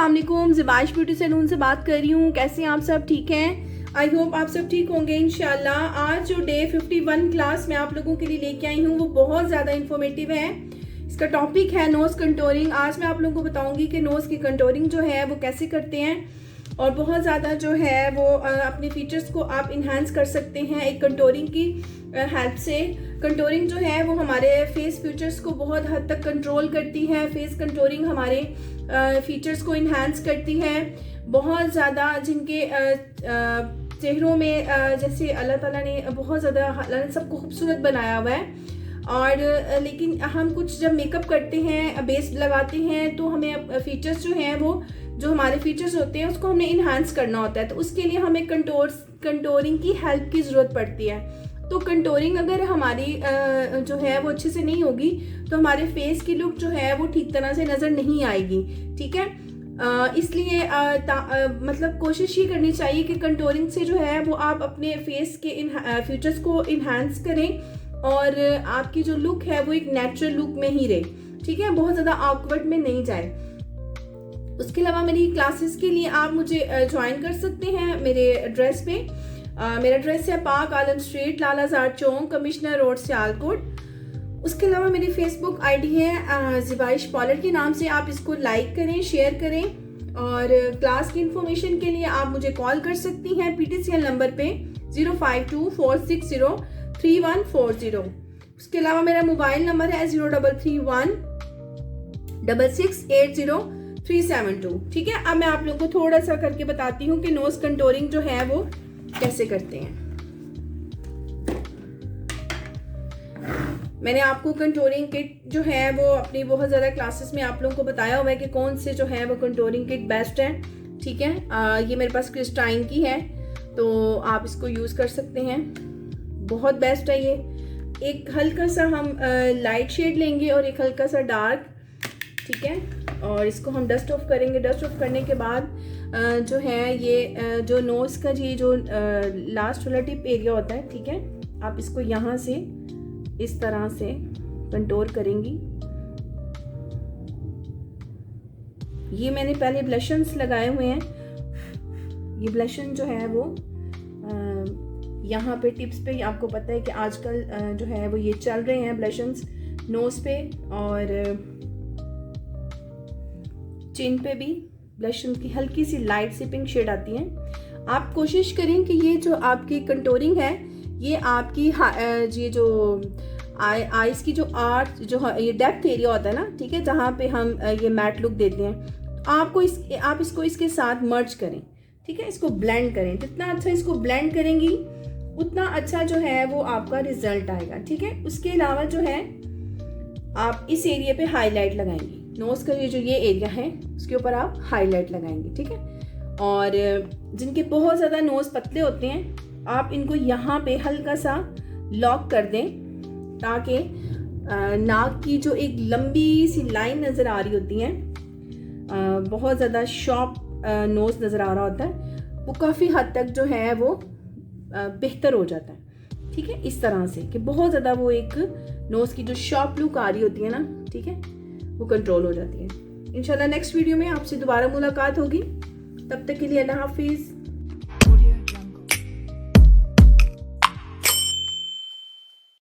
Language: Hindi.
अस्सलाम वालेकुम, ज़िबाइश ब्यूटी सैलून से बात कर रही हूँ। कैसे हैं आप सब? ठीक हैं? आई होप आप सब ठीक होंगे इंशाल्लाह। आज जो डे 51 क्लास मैं आप लोगों के लिए लेके आई हूँ वो बहुत ज़्यादा इंफॉर्मेटिव है। इसका टॉपिक है नोज़ कंटूरिंग। आज मैं आप लोगों को बताऊँगी कि नोज़ की कंटूरिंग जो है वो कैसे करते हैं और बहुत ज़्यादा जो है वो अपने फीचर्स को आप इन्हांस कर सकते हैं एक कंटूरिंग की हेल्प से। कंटूरिंग जो है वो हमारे फेस फीचर्स को बहुत हद तक कंट्रोल करती है। फेस कंटूरिंग हमारे फीचर्स को इन्हांस करती है। बहुत ज़्यादा जिनके चेहरों में जैसे अल्लाह ताला ने बहुत ज़्यादा अल्लाह ने सबको खूबसूरत बनाया हुआ है और लेकिन हम कुछ जब मेकअप करते हैं, बेस लगाते हैं, तो हमें फीचर्स जो हैं वो जो हमारे फीचर्स होते हैं उसको हमने इन्हांस करना होता है। तो उसके लिए हमें कंटूरिंग की हेल्प की ज़रूरत पड़ती है। तो कंटूरिंग अगर हमारी जो है वो अच्छे से नहीं होगी तो हमारे फेस की लुक जो है वो ठीक तरह से नज़र नहीं आएगी। ठीक है, इसलिए मतलब कोशिश ये करनी चाहिए कि कंटूरिंग से जो है वो आप अपने फेस के फीचर्स को इन्हांस करें और आपकी जो लुक है वो एक नेचुरल लुक में ही रहे। ठीक है, बहुत ज़्यादा ऑकवर्ड में नहीं जाए। उसके अलावा मेरी क्लासेस के लिए आप मुझे ज्वाइन कर सकते हैं मेरे एड्रेस पे। मेरा एड्रेस है पाक आलम स्ट्रीट, लाला जार चौक, कमिश्नर रोड, सियालकोट। उसके अलावा मेरी फेसबुक आईडी है ज़िबाइश पॉलर के नाम से। आप इसको लाइक करें, शेयर करें और क्लास की इंफॉर्मेशन के लिए आप मुझे कॉल कर सकती हैं PTCL नंबर पे 05246031140। उसके अलावा मेरा मोबाइल नंबर है 0331 6680 ठीक है। अब मैं आप लोगों को थोड़ा सा करके बताती हूँ कि नोज कंटूरिंग जो है वो कैसे करते हैं। मैंने आपको कंटूरिंग किट जो है वो अपनी बहुत ज़्यादा क्लासेस में आप लोगों को बताया हुआ है कि कौन से जो है वो कंटूरिंग किट बेस्ट है। ठीक है, ये मेरे पास क्रिस्टाइन की है तो आप इसको यूज़ कर सकते हैं, बहुत बेस्ट है ये। एक हल्का सा हम लाइट शेड लेंगे और एक हल्का सा डार्क। ठीक है, और इसको हम डस्ट ऑफ करेंगे। डस्ट ऑफ करने के बाद जो है ये जो नोज़ का ये जो लास्ट वाला टिप एरिया होता है, ठीक है, आप इसको यहाँ से इस तरह से कंटूर करेंगी। ये मैंने पहले ब्लशन्स लगाए हुए हैं। ये ब्लशन जो है वो यहाँ पे टिप्स पे आपको पता है कि आजकल जो है वो ये चल रहे हैं ब्लशन्स नोज़ पे और चिन पे भी ब्लशन की हल्की सी लाइट सी पिंक शेड आती है। आप कोशिश करें कि ये जो आपकी कंटूरिंग है ये आपकी ये जो आईज की जो आर्ट जो ये डेप्थ एरिया होता है ना, ठीक है, जहाँ पे हम ये मैट लुक देते हैं, आप इसको इसके साथ मर्ज करें। ठीक है, इसको ब्लेंड करें। जितना अच्छा इसको ब्लेंड करेंगी उतना अच्छा जो है वो आपका रिजल्ट आएगा। ठीक है, उसके अलावा जो है आप इस एरिया पे हाईलाइट लगाएंगी। नोज का ये एरिया है उसके ऊपर आप हाईलाइट लगाएंगे। ठीक है, और जिनके बहुत ज़्यादा नोज़ पतले होते हैं आप इनको यहाँ पे हल्का सा लॉक कर दें ताकि नाक की जो एक लंबी सी लाइन नज़र आ रही होती है, बहुत ज़्यादा शॉर्प नोज़ नज़र आ रहा होता है, वो काफ़ी हद तक जो है वो बेहतर हो जाता है। ठीक है, इस तरह से कि बहुत ज़्यादा वो एक नोज़ की जो शॉर्प लुक आ रही होती है ना, ठीक है, वो कंट्रोल हो जाती है। इंशाल्लाह नेक्स्ट वीडियो में आपसे दोबारा मुलाकात होगी। तब तक के लिए अल्लाह हाफिज़।